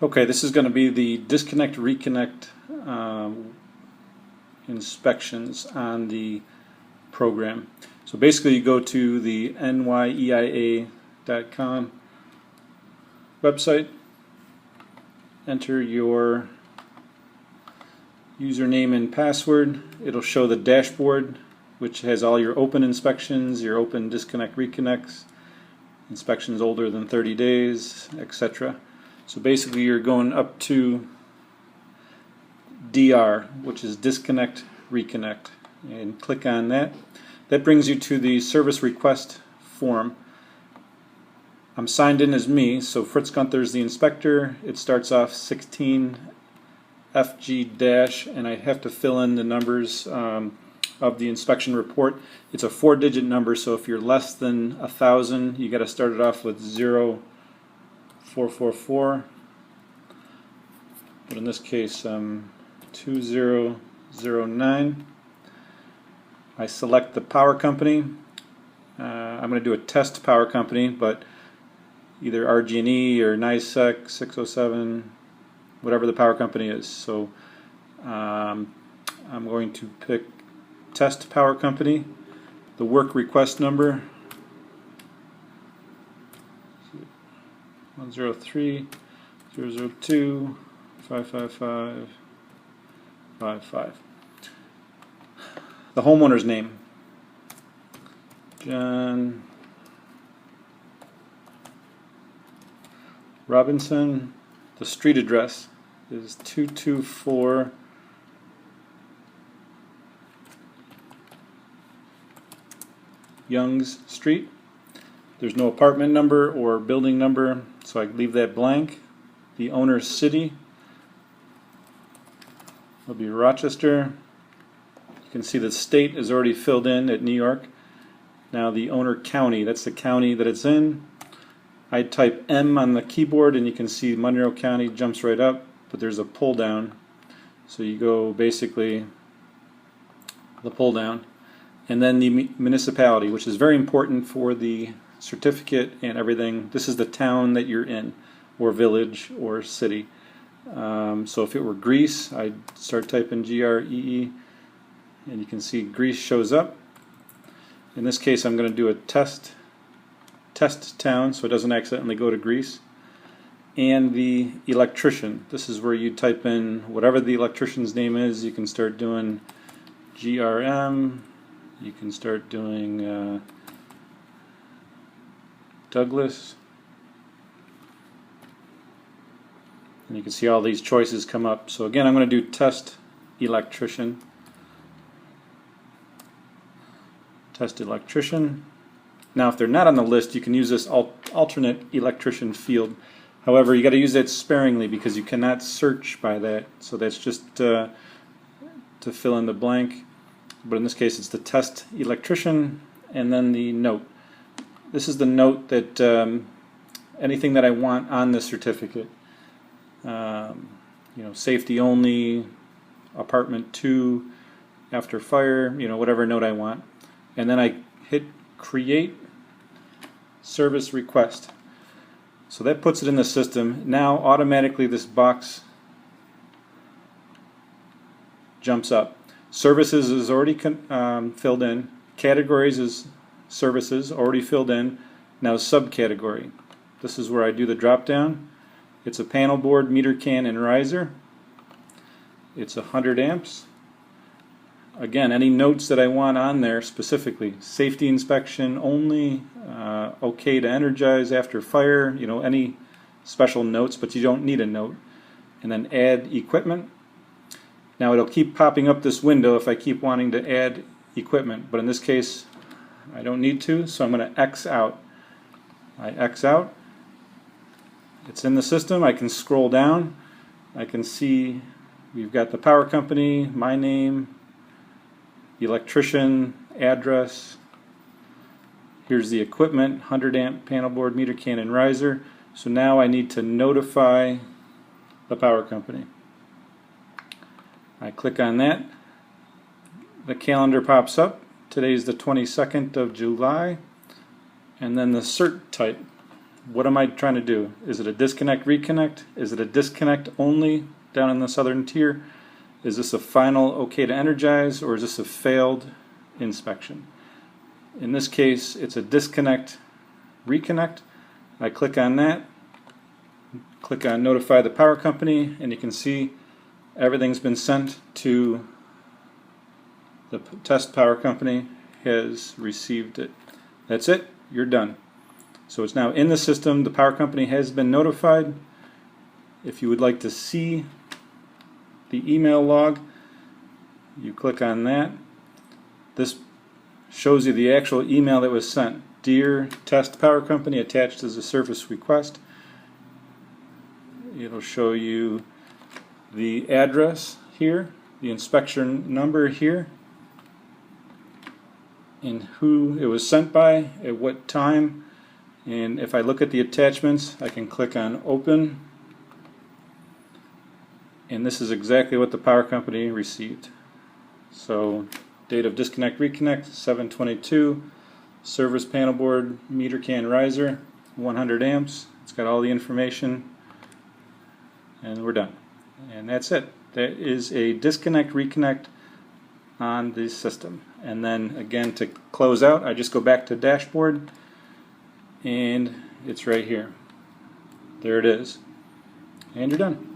Okay, this is going to be the disconnect reconnect inspections on the program. So basically you go to the NYEIA.com website, enter your username and password. It'll show the dashboard, which has all your open inspections, your open disconnect reconnects, inspections older than 30 days, etc. So basically you're going up to DR, which is disconnect reconnect, and click on that. That brings you to the service request form. I'm signed in as me, so Fritz Gunther is the inspector. It starts off 16 FG- and I have to fill in the numbers of the inspection report. It's a 4-digit number, so if you're less than 1,000, you got to start it off with 0444. But in this case, 2009. I select the power company. I'm going to do a test power company, but either RG&E or NYSEC 607, whatever the power company is. So I'm going to pick test power company. The work request number 103 002 555 55. The homeowner's name, John Robinson. The street address is 224 Youngs Street. There's no apartment number or building number, so I leave that blank. The owner's city will be Rochester. You can see the state is already filled in at New York. Now the owner county, that's the county that it's in. I type M on the keyboard and you can see Monroe County jumps right up, but there's a pull down. So you go basically the pull down. And then the municipality, which is very important for the certificate and everything. This is the town that you're in, or village, or city. So if it were Greece, I'd start typing GREE, and you can see Greece shows up. In this case, I'm going to do a test town, so it doesn't accidentally go to Greece. And the electrician. This is where you type in whatever the electrician's name is. You can start doing GRM. You can start doing Douglas. And you can see all these choices come up. So again, I'm going to do test electrician. Test electrician. Now if they're not on the list, you can use this alternate electrician field. However, you got to use that sparingly because you cannot search by that. So that's just to fill in the blank. But in this case it's the test electrician, and then the note. This is the note that anything that I want on the certificate. Safety only, apartment 2, after fire, whatever note I want. And then I hit create service request. So that puts it in the system. Now automatically this box jumps up. Services is already filled in. Categories is services, already filled in. Now subcategory. This is where I do the drop down. It's a panel board, meter can, and riser. It's 100 amps. Again, any notes that I want on there specifically. Safety inspection only, okay to energize after fire, any special notes, but you don't need a note. And then add equipment. Now it'll keep popping up this window if I keep wanting to add equipment, but in this case I don't need to, so I'm going to X out. I X out. It's in the system. I can scroll down. I can see we've got the power company, my name, the electrician, address. Here's the equipment, 100 amp panel board, meter can, and riser. So now I need to notify the power company. I click on that. The calendar pops up. Today's the 22nd of July. And then the cert type. What am I trying to do? Is it a disconnect, reconnect? Is it a disconnect only down in the southern tier? Is this a final okay to energize, or is this a failed inspection? In this case, it's a disconnect, reconnect. I click on that, click on notify the power company, and you can see everything's been sent to the test power company, has received it. That's it, you're done. So it's now in the system, the power company has been notified. If you would like to see the email log, you click on that. This shows you the actual email that was sent. Dear Test Power Company, attached is a service request. It'll show you the address here, the inspection number here, and who it was sent by, at what time. And if I look at the attachments, I can click on open, and this is exactly what the power company received. So date of disconnect reconnect 7/22, service panel board meter can riser 100 amps. It's got all the information, and we're done. And that's it. That is a disconnect reconnect on the system. And then again, to close out, I just go back to dashboard, and it's right here. There it is. And you're done.